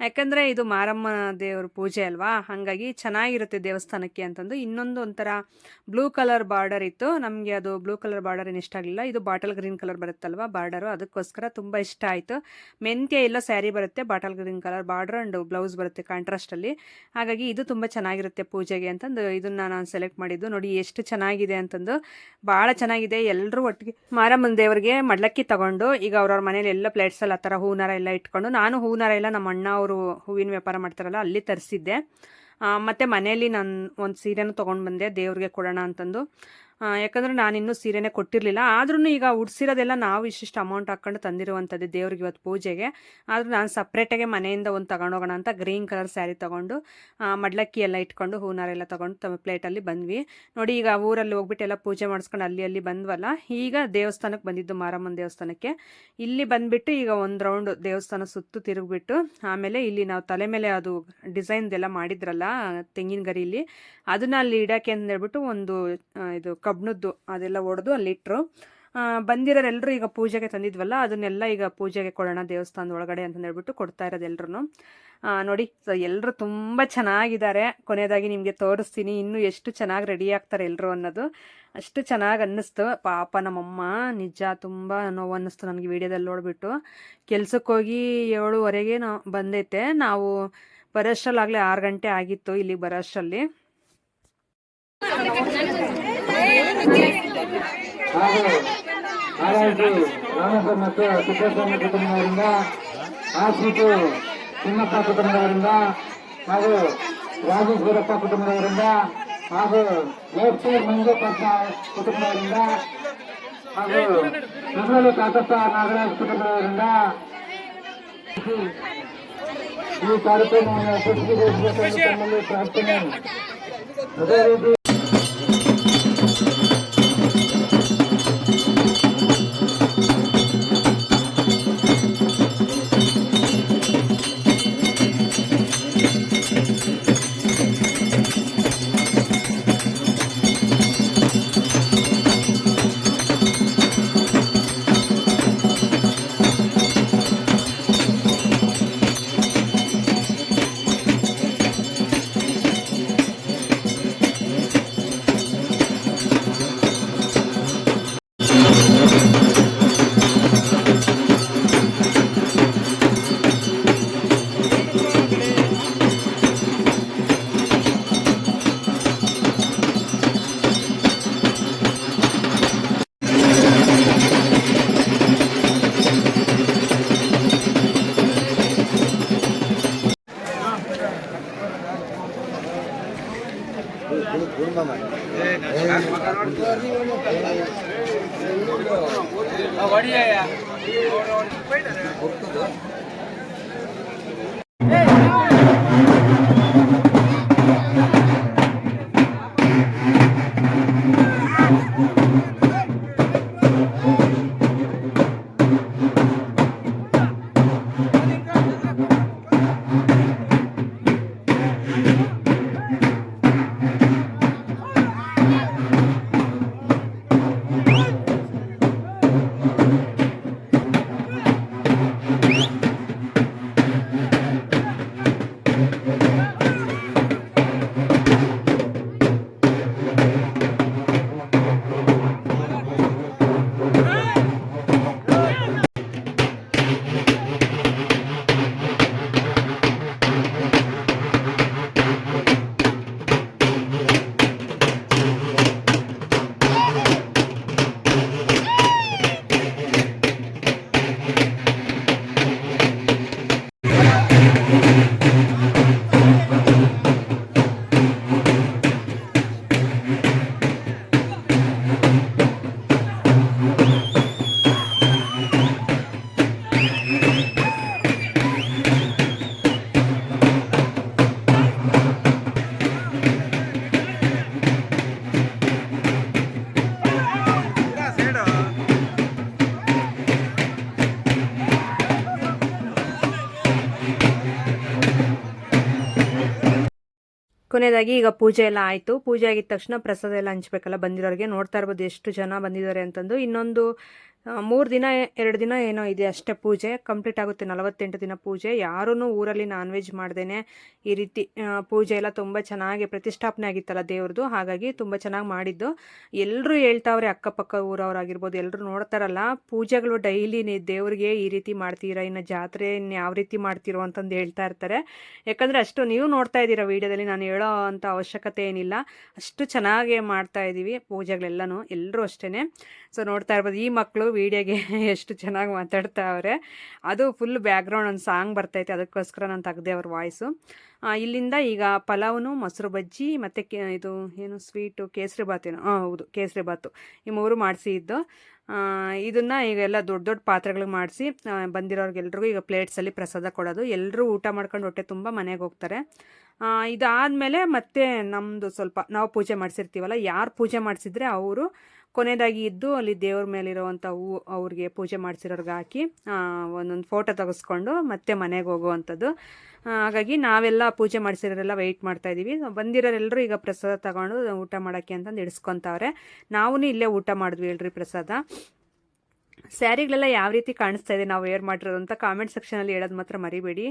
ಯಾಕಂದರೆ ಇದು ಮಾರಮ್ಮ ದೇವ್ರ ಪೂಜೆ ಅಲ್ವಾ, ಹಾಗಾಗಿ ಚೆನ್ನಾಗಿರುತ್ತೆ ದೇವಸ್ಥಾನಕ್ಕೆ ಅಂತಂದು. ಇನ್ನೊಂದು ಒಂಥರ ಬ್ಲೂ ಕಲರ್ ಬಾರ್ಡರ್ ಇತ್ತು, ನಮಗೆ ಅದು ಬ್ಲೂ ಕಲರ್ ಬಾರ್ಡರ್ ಏನು ಇಷ್ಟ ಆಗಲಿಲ್ಲ. ಇದು ಬಾಟಲ್ ಗ್ರೀನ್ ಕಲರ್ ಬರುತ್ತಲ್ವ ಬಾರ್ಡರು, ಅದಕ್ಕೋಸ್ಕರ ತುಂಬ ಇಷ್ಟ ಆಯಿತು. ಮೆಂತ್ಯ ಎಲ್ಲ ಸ್ಯಾರಿ ಬರುತ್ತೆ, bottle green colour border and blouse ಬರುತ್ತೆ ಕಾಂಟ್ರಾಸ್ಟಲ್ಲಿ, ಹಾಗಾಗಿ ಇದು ತುಂಬ ಚೆನ್ನಾಗಿರುತ್ತೆ ಪೂಜೆಗೆ ಅಂತಂದು ಇದನ್ನು ನಾನು ಸೆಲೆಕ್ಟ್ ಮಾಡಿದ್ದು. ನೋಡಿ ಎಷ್ಟು ಚೆನ್ನಾಗಿದೆ ಅಂತಂದು, ಭಾಳ ಚೆನ್ನಾಗಿದೆ. ಎಲ್ಲರೂ ಒಟ್ಟಿಗೆ ಮಾರಮ್ಮನ ದೇವರಿಗೆ ಮಡ್ಲಕ್ಕಿ ತಗೊಂಡು ಈಗ ಅವ್ರವ್ರ ಮನೇಲಿ ಎಲ್ಲ ಪ್ಲೇಟ್ಸಲ್ಲಿ ಆ ಥರ ಹೂನಾರ ಎಲ್ಲ ಇಟ್ಕೊಂಡು, ನಾನು ಹೂನಾರ ಎಲ್ಲ ನಮ್ಮ ಅಣ್ಣ ಅವರು ಹೂವಿನ ವ್ಯಾಪಾರ ಮಾಡ್ತಾರಲ್ಲ ಅಲ್ಲಿ ತರಿಸಿದ್ದೆ. ಮತ್ತು ಮನೆಯಲ್ಲಿ ನಾನು ಒಂದು ಸೀರೆನೂ ತೊಗೊಂಡು ಬಂದೆ ದೇವ್ರಿಗೆ ಕೊಡೋಣ ಅಂತಂದು. ಯಾಕಂದರೆ ನಾನಿನ್ನೂ ಸೀರೆನೇ ಕೊಟ್ಟಿರಲಿಲ್ಲ. ಆದ್ರೂ ಈಗ ಉಡ್ಸಿರೋದೆಲ್ಲ ನಾವು ಇಷ್ಟಿಷ್ಟು ಅಮೌಂಟ್ ಹಾಕ್ಕೊಂಡು ತಂದಿರುವಂಥದ್ದು ದೇವ್ರಿಗೆ ಇವತ್ತು ಪೂಜೆಗೆ. ಆದರೂ ನಾನು ಸಪ್ರೇಟಾಗೆ ಮನೆಯಿಂದ ಒಂದು ತಗೊಂಡೋಗೋಣ ಅಂತ ಗ್ರೀನ್ ಕಲರ್ ಸ್ಯಾರಿ ತೊಗೊಂಡು ಮಡ್ಲಕ್ಕಿ ಎಲ್ಲ ಇಟ್ಕೊಂಡು ಹೂನಾರೆಲ್ಲ ತೊಗೊಂಡು ಪ್ಲೇಟಲ್ಲಿ ಬಂದ್ವಿ. ನೋಡಿ ಈಗ ಊರಲ್ಲಿ ಹೋಗ್ಬಿಟ್ಟು ಎಲ್ಲ ಪೂಜೆ ಮಾಡಿಸ್ಕೊಂಡು ಅಲ್ಲಿ ಬಂದ್ವಲ್ಲ, ಈಗ ದೇವಸ್ಥಾನಕ್ಕೆ ಬಂದಿದ್ದು, ಮಾರಮ್ಮನ ದೇವಸ್ಥಾನಕ್ಕೆ. ಇಲ್ಲಿ ಬಂದುಬಿಟ್ಟು ಈಗ ಒಂದು ರೌಂಡ್ ದೇವಸ್ಥಾನ ಸುತ್ತು ತಿರುಗಿಬಿಟ್ಟು ಆಮೇಲೆ ಇಲ್ಲಿ ನಾವು ತಲೆ ಮೇಲೆ ಅದು ಡಿಸೈನ್ದೆಲ್ಲ ಮಾಡಿದ್ರಲ್ಲ ತೆಂಗಿನ ಗರಿಲಿ, ಅದನ್ನ ಅಲ್ಲಿ ಇಡೋಕ್ಕೆ ಅಂತ ಹೇಳ್ಬಿಟ್ಟು ಒಂದು ಇದು ಕಬ್ಣದ್ದು ಅದೆಲ್ಲ ಒಡೆದು ಅಲ್ಲಿಟ್ಟರು. ಬಂದಿರೋರೆಲ್ಲರೂ ಈಗ ಪೂಜೆಗೆ ತಂದಿದ್ವಲ್ಲ ಅದನ್ನೆಲ್ಲ ಈಗ ಪೂಜೆಗೆ ಕೊಡೋಣ ದೇವಸ್ಥಾನದ ಒಳಗಡೆ ಅಂತ ಹೇಳ್ಬಿಟ್ಟು ಕೊಡ್ತಾ ಇರೋದು ಎಲ್ರೂ. ನೋಡಿ, ಸೊ ಎಲ್ಲರೂ ತುಂಬ ಚೆನ್ನಾಗಿದ್ದಾರೆ. ಕೊನೆಯದಾಗಿ ನಿಮಗೆ ತೋರಿಸ್ತೀನಿ ಇನ್ನೂ ಎಷ್ಟು ಚೆನ್ನಾಗಿ ರೆಡಿ ಆಗ್ತಾರೆ ಎಲ್ಲರೂ ಅನ್ನೋದು. ಅಷ್ಟು ಚೆನ್ನಾಗಿ ಅನ್ನಿಸ್ತು. ಪಾಪ ನಮ್ಮಮ್ಮ ನಿಜ ತುಂಬ ನೋವು ಅನ್ನಿಸ್ತು ನನಗೆ ವಿಡಿಯೋದಲ್ಲಿ ನೋಡಿಬಿಟ್ಟು. ಕೆಲ್ಸಕ್ಕೆ ಹೋಗಿ 7:30ಗೆ ಬಂದೈತೆ, ನಾವು ಬರೋಷ್ಟರಲ್ಲಾಗಲೇ 6 ಗಂಟೆ ಆಗಿತ್ತು ಇಲ್ಲಿಗೆ ಬರೋಷ್ಟರಲ್ಲಿ. ರಾಮೇಶ್ವರ ಮತ್ತು ಸಿದ್ದೇಶ್ವರ ಕುಟುಂಬದವರಿಂದ, ಆಶೀತು ತಿಮ್ಮಪ್ಪ ಕುಟುಂಬದವರಿಂದ, ಹಾಗೂ ರಾಜೇಶ್ವರಪ್ಪ ಕುಟುಂಬದವರಿಂದ, ಹಾಗೂ ಲೇಫ್ಟರ್ ಮಂಜುಪಟ್ಟ ಕುಟುಂಬದವರಿಂದ, ಹಾಗೂ ನಗರಲು ಕಾಕಪ್ಪ ನಾಗರಾಜ್ ಕುಟುಂಬದವರಿಂದ ಈ ಕಾರ್ಯಕ್ರಮವನ್ನು ಯಶಸ್ವಿಗೊಳಿಸಬೇಕೆಂದು ತಮ್ಮಲ್ಲಿ ಪ್ರಾರ್ಥನೆ. ಅದೇ ರೀತಿ ಕೊನೆಯದಾಗಿ ಈಗ ಪೂಜೆ ಎಲ್ಲ ಆಯಿತು. ಪೂಜೆ ಆಗಿದ ತಕ್ಷಣ ಪ್ರಸಾದ ಎಲ್ಲ ಹಂಚ್ಬೇಕಲ್ಲ ಬಂದಿರೋರಿಗೆ. ನೋಡ್ತಾ ಇರ್ಬೋದು ಎಷ್ಟು ಜನ ಬಂದಿದ್ದಾರೆ ಅಂತಂದು. ಇನ್ನೊಂದು 3 ದಿನ 2 ದಿನ ಏನೋ ಇದೆ ಅಷ್ಟೇ ಪೂಜೆ ಕಂಪ್ಲೀಟ್ ಆಗುತ್ತೆ. 48 ದಿನ ಪೂಜೆ. ಯಾರೂ ಊರಲ್ಲಿ ನಾನ್ ವೆಜ್ ಮಾಡ್ದೇನೆ ಈ ರೀತಿ ಪೂಜೆ ಎಲ್ಲ ತುಂಬ ಚೆನ್ನಾಗಿ ಪ್ರತಿಷ್ಠಾಪನೆ ಆಗಿತ್ತಲ್ಲ ದೇವ್ರದ್ದು, ಹಾಗಾಗಿ ತುಂಬ ಚೆನ್ನಾಗಿ ಮಾಡಿದ್ದು. ಎಲ್ಲರೂ ಹೇಳ್ತಾವ್ರೆ, ಅಕ್ಕಪಕ್ಕ ಊರವರಾಗಿರ್ಬೋದು ಎಲ್ಲರೂ ನೋಡ್ತಾರಲ್ಲ, ಪೂಜೆಗಳು ಡೈಲಿ ದೇವ್ರಿಗೆ ಈ ರೀತಿ ಮಾಡ್ತೀರಾ, ಇನ್ನು ಜಾತ್ರೆ ಇನ್ನು ಯಾವ ರೀತಿ ಮಾಡ್ತೀರೋ ಅಂತಂದು ಹೇಳ್ತಾ ಇರ್ತಾರೆ. ಯಾಕಂದರೆ ಅಷ್ಟು ನೀವು ನೋಡ್ತಾ ಇದ್ದೀರಾ ವೀಡಿಯೋದಲ್ಲಿ, ನಾನು ಹೇಳೋ ಅಂಥ ಅವಶ್ಯಕತೆ ಏನಿಲ್ಲ, ಅಷ್ಟು ಚೆನ್ನಾಗೇ ಮಾಡ್ತಾ ಇದ್ದೀವಿ ಪೂಜೆಗಳೆಲ್ಲನೂ ಎಲ್ಲರೂ ಅಷ್ಟೇ. ಸೊ ನೋಡ್ತಾ ಇರ್ಬೋದು ಈ ಮಕ್ಕಳು ವೀಡಿಯೋಗೆ ಎಷ್ಟು ಚೆನ್ನಾಗಿ ಮಾತಾಡ್ತಾವ್ರೆ. ಅದು ಫುಲ್ ಬ್ಯಾಕ್ಗ್ರೌಂಡ್ ಒಂದು ಸಾಂಗ್ ಬರ್ತೈತೆ, ಅದಕ್ಕೋಸ್ಕರ ನಾನು ತೆಗ್ದೆ ಅವ್ರ ವಾಯ್ಸು. ಇಲ್ಲಿಂದ ಈಗ ಪಲಾವ್ನು, ಮೊಸರು ಬಜ್ಜಿ ಮತ್ತು ಇದು ಏನು ಸ್ವೀಟು ಕೇಸರಿ ಬಾತೇನೋ, ಹೌದು ಕೇಸರಿ ಬಾತು, ಈ 3 ಮಾಡಿಸಿ ಇದ್ದು. ಇದನ್ನು ಈಗ ಎಲ್ಲ ದೊಡ್ಡ ದೊಡ್ಡ ಪಾತ್ರೆಗಳಿಗೆ ಮಾಡಿಸಿ ಬಂದಿರೋರಿಗೆಲ್ರಿಗೂ ಈಗ ಪ್ಲೇಟ್ಸಲ್ಲಿ ಪ್ರಸಾದ ಕೊಡೋದು. ಎಲ್ಲರೂ ಊಟ ಮಾಡ್ಕೊಂಡು ಹೊಟ್ಟೆ ತುಂಬ ಮನೆಗೆ ಹೋಗ್ತಾರೆ. ಇದಾದಮೇಲೆ ಮತ್ತೆ ನಮ್ಮದು ಸ್ವಲ್ಪ ನಾವು ಪೂಜೆ ಮಾಡಿಸಿರ್ತೀವಲ್ಲ, ಯಾರು ಪೂಜೆ ಮಾಡಿಸಿದ್ರೆ ಅವರು ಕೊನೆಯದಾಗಿ ಇದ್ದು ಅಲ್ಲಿ ದೇವ್ರ ಮೇಲಿರೋವಂಥ ಹೂವು ಅವ್ರಿಗೆ ಪೂಜೆ ಮಾಡಿಸಿರೋರ್ಗೆ ಹಾಕಿ ಒಂದೊಂದು ಫೋಟೋ ತೆಗೆಸ್ಕೊಂಡು ಮತ್ತೆ ಮನೆಗೆ ಹೋಗುವಂಥದ್ದು. ಹಾಗಾಗಿ ನಾವೆಲ್ಲ ಪೂಜೆ ಮಾಡಿಸಿರೋರೆಲ್ಲ ವೆಯ್ಟ್ ಮಾಡ್ತಾಯಿದ್ದೀವಿ. ಬಂದಿರೋರೆಲ್ಲರೂ ಈಗ ಪ್ರಸಾದ ತಗೊಂಡು ಊಟ ಮಾಡೋಕ್ಕೆ ಅಂತಂದು ಇಡಿಸ್ಕೊತಾವ್ರೆ. ನಾವೂ ಇಲ್ಲೇ ಊಟ ಮಾಡಿದ್ವಿ ಹೇಳ್ರಿ ಪ್ರಸಾದ. ಸ್ಯಾರಿಗಳೆಲ್ಲ ಯಾವ ರೀತಿ ಕಾಣಿಸ್ತಾ ಇದೆ ನಾವು ವೇರ್ ಮಾಡಿರೋದು ಅಂತ ಕಾಮೆಂಟ್ ಸೆಕ್ಷನಲ್ಲಿ ಹೇಳೋದು ಮಾತ್ರ ಮರಿಬೇಡಿ,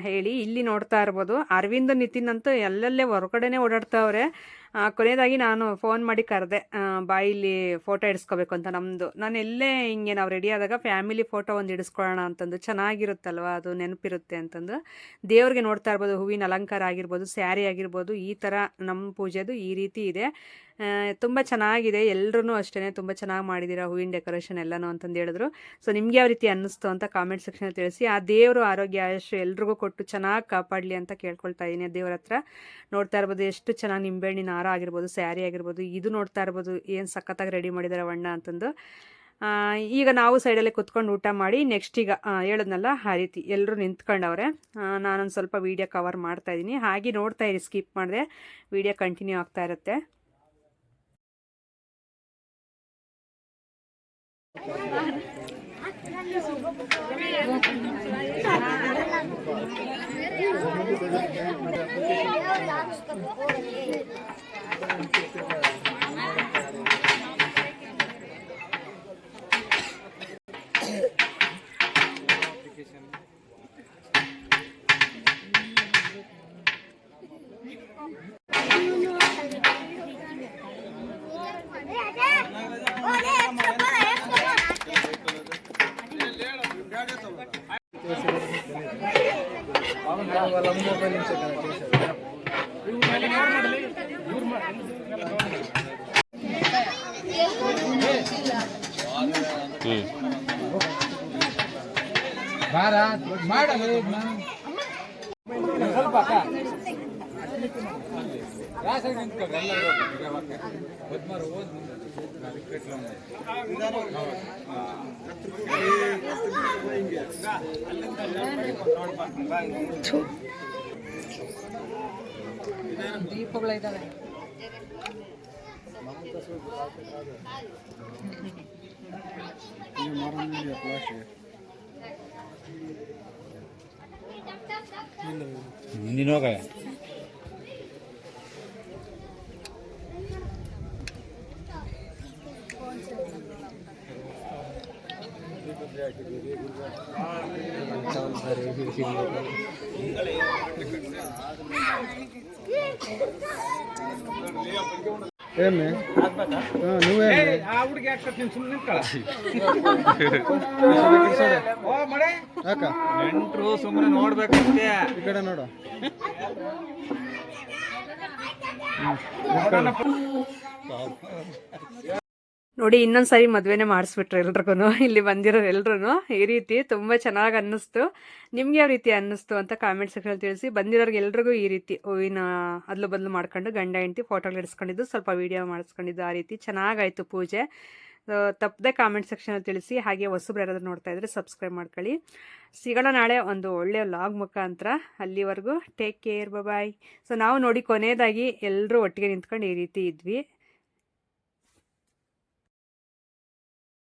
ಹೇಳಿ. ಇಲ್ಲಿ ನೋಡ್ತಾ ಇರ್ಬೋದು ಅರವಿಂದ್ ನಿತಿನ್ ಅಂತೂ ಎಲ್ಲೆಲ್ಲೇ ಹೊರಗಡೆನೇ ಓಡಾಡ್ತಾವ್ರೆ. ಕೊನೆಯದಾಗಿ ನಾನು ಫೋನ್ ಮಾಡಿ ಕರೆದೆ, ಇಲ್ಲಿ ಫೋಟೋ ಇಡಿಸ್ಕೋಬೇಕು ಅಂತ ನಮ್ಮದು. ನಾನು ಎಲ್ಲೇ ಹಿಂಗೆ ನಾವು ರೆಡಿ ಆದಾಗ ಫ್ಯಾಮಿಲಿ ಫೋಟೋ ಒಂದು ಇಡಿಸ್ಕೊಳ್ಳೋಣ ಅಂತಂದು, ಚೆನ್ನಾಗಿರುತ್ತಲ್ವ ಅದು, ನೆನಪಿರುತ್ತೆ ಅಂತಂದು. ದೇವ್ರಿಗೆ ನೋಡ್ತಾ ಇರ್ಬೋದು ಹೂವಿನ ಅಲಂಕಾರ ಆಗಿರ್ಬೋದು, ಸ್ಯಾರಿ ಆಗಿರ್ಬೋದು, ಈ ಥರ ನಮ್ಮ ಪೂಜೆದು ಈ ರೀತಿ ಇದೆ. ತುಂಬ ಚೆನ್ನಾಗಿದೆ. ಎಲ್ಲರೂ ಅಷ್ಟೇ ತುಂಬ ಚೆನ್ನಾಗಿ ಮಾಡಿದ್ದೀರಾ ಹೂವಿನ ಡೆಕೋರೇಷನ್ ಎಲ್ಲನೂ ಅಂತಂದು ಹೇಳಿದ್ರು. ಸೊ ನಿಮ್ಗೆ ಯಾವ ರೀತಿ ಅನ್ನಿಸ್ತು ಅಂತ ಕಾಮೆಂಟ್ ಸೆಕ್ಷನಲ್ಲಿ ತಿಳಿಸಿ. ಆ ದೇವರು ಆರೋಗ್ಯ ಆಯುಷ್ಯ ಎಲ್ರಿಗೂ ಕೊಟ್ಟು ಚೆನ್ನಾಗಿ ಕಾಪಾಡಲಿ ಅಂತ ಕೇಳ್ಕೊಳ್ತಾ ಇದ್ದೀನಿ ದೇವ್ರ ಹತ್ರ. ನೋಡ್ತಾ ಇರ್ಬೋದು ಎಷ್ಟು ಚೆನ್ನಾಗಿ ನಿಂಬೆಹಣ್ಣಿನ ಹಾರ ಆಗಿರ್ಬೋದು, ಸ್ಯಾರಿ ಆಗಿರ್ಬೋದು, ಇದು ನೋಡ್ತಾ ಇರ್ಬೋದು ಏನು ಸಖತ್ತಾಗಿ ರೆಡಿ ಮಾಡಿದ್ದಾರೆ ವಣ್ಣ ಅಂತಂದು. ಈಗ ನಾವು ಸೈಡಲ್ಲೇ ಕುತ್ಕೊಂಡು ಊಟ ಮಾಡಿ ನೆಕ್ಸ್ಟ್ ಈಗ ಹೇಳಿದ್ನಲ್ಲ ಆ ರೀತಿ ಎಲ್ಲರೂ ನಿಂತ್ಕೊಂಡವ್ರೆ. ನಾನೊಂದು ಸ್ವಲ್ಪ ವೀಡಿಯೋ ಕವರ್ ಮಾಡ್ತಾಯಿದ್ದೀನಿ, ಹಾಗೆ ನೋಡ್ತಾ ಇರಿ, ಸ್ಕಿಪ್ ಮಾಡಿದೆ, ವೀಡಿಯೋ ಕಂಟಿನ್ಯೂ ಆಗ್ತಾ ಇರುತ್ತೆ. ದೀಪಗಳಿದ್ದಾವೆ. ನೆಂಟ್ರು ಸುಮ್ಮನೆ ನೋಡ್ಬೇಕಂತೆ. ಈ ಕಡೆ ನೋಡು. ನೋಡಿ ಇನ್ನೊಂದ್ಸರಿ ಮದುವೆನೇ ಮಾಡಿಸ್ಬಿಟ್ರು ಎಲ್ರಿಗೂ. ಇಲ್ಲಿ ಬಂದಿರೋರು ಎಲ್ರು ಈ ರೀತಿ ತುಂಬ ಚೆನ್ನಾಗಿ ಅನ್ನಿಸ್ತು. ನಿಮ್ಗೆ ಯಾವ ರೀತಿ ಅನ್ನಿಸ್ತು ಅಂತ ಕಾಮೆಂಟ್ ಸೆಕ್ಷನ್ ತಿಳಿಸಿ. ಬಂದಿರೋರ್ಗೆ ಎಲ್ರಿಗೂ ಈ ರೀತಿ ಹೂವಿನ ಅದಲು ಬದಲು ಮಾಡ್ಕೊಂಡು ಗಂಡ ಹೆಂಡತಿ ಫೋಟೋಗಳು ಇಡಿಸ್ಕೊಂಡಿದ್ದು, ಸ್ವಲ್ಪ ವೀಡಿಯೋ ಮಾಡಿಸ್ಕೊಂಡಿದ್ದು, ಆ ರೀತಿ ಚೆನ್ನಾಗಾಯಿತು ಪೂಜೆ. ತಪ್ಪದೆ ಕಾಮೆಂಟ್ ಸೆಕ್ಷನಲ್ಲಿ ತಿಳಿಸಿ. ಹಾಗೆ ಹೊಸಬ್ರು ಯಾರಾದರೂ ನೋಡ್ತಾ ಇದ್ರೆ ಸಬ್ಸ್ಕ್ರೈಬ್ ಮಾಡ್ಕೊಳ್ಳಿ. ಸಿಗೋಣ ನಾಳೆ ಒಂದು ಒಳ್ಳೆಯ ವ್ಲಾಗ್ ಮುಖಾಂತರ. ಅಲ್ಲಿವರೆಗೂ ಟೇಕ್ ಕೇರ್, ಬಾಯ್. ಸೊ ನಾವು ನೋಡಿ ಕೊನೆಯದಾಗಿ ಎಲ್ಲರೂ ಒಟ್ಟಿಗೆ ನಿಂತ್ಕೊಂಡು ಈ ರೀತಿ ಇದ್ವಿ.